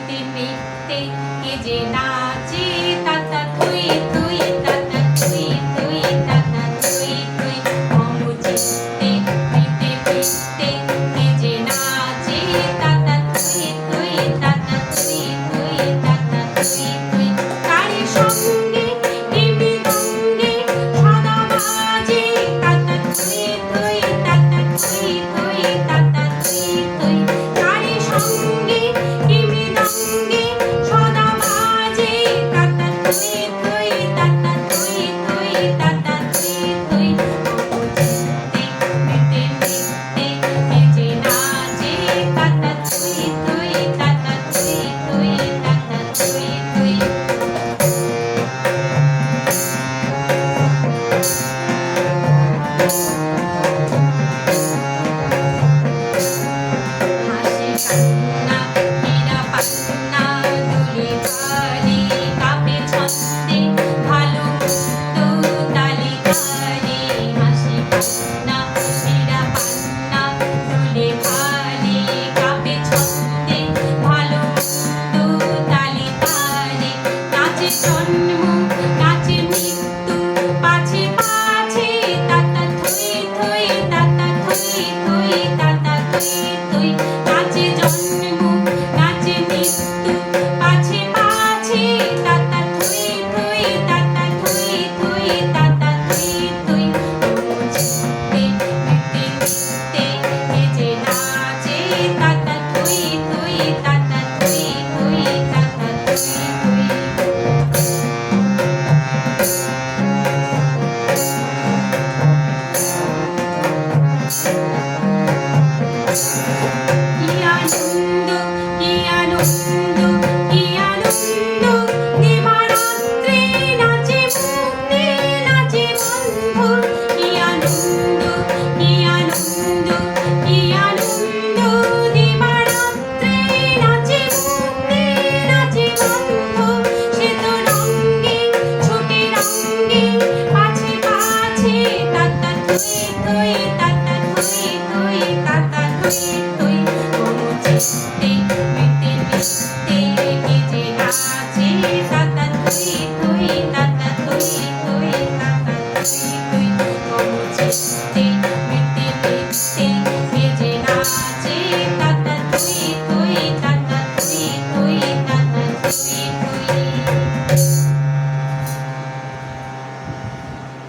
মিটতে মিটতে কে যে নাচে তাতা তুই তুই তাতা তুই তুই তাতা তুই তুই অমুচিতে মিটতে মিটতে কে যে নাচে তাতা তুই তুই তাতা তুই তুই তাতা তুই তুই তারি সঙ্গে টিমি সঙ্গে সদা বাজে তাতা তুই তুই তাতা তুই তুই তাতা তুই তুই তারি সঙ্গে টিমি সঙ্গে সদা বাজে তাতা তুই তুই তাতা তুই তুই তাতা তুই তুই অমুচিতে মিটতে মিটতে কে যে নাচে তাতা তুই তুই তাতা তুই তুই তাতা তুই তুই হাসি কান্না হীরা পান্না দুলে গানে কাপে ছন্দে ভালো মন্দ তালি গানে হাসি কান্না হীরা পান্না দুলে গানে কাপে ছন্দে ভালো মন্দ তালি গানে নাচে জন্ম নাচে মৃত্যু পাছে পাছে তাতা থুই থুই তাতা থুই থুই তাতা থুই থুই নাচে জন্ম নাচে মৃত্যু পাছে পাছে তাতা থুই থুই তাতা থুই থুই তাতা থুই থুই অমুচিতে মিটতে মিটতে কে যে নাচে তাতা থুই থুই তাতা থুই থুই তাতা থুই থুই কি আনন্দ কি আনন্দ কি আনন্দ দিবারাত্রি নাচে মুক্তি নাচে বন্ধু কি আনন্দ কি আনন্দ কি আনন্দ দিবারাত্রি নাচে মুক্তি নাচে বন্ধু সে তো রঙ্গে ছুটে রঙ্গে পাছে পাছে তাতা তুই তুই তাতা তুই তুই তাতা তুই তুই অমুচিতে মিটতে মিটতে কে যে নাচে তাতা তুই তুই তাতা তুই তুই তাতা তুই তুই অমুচিতে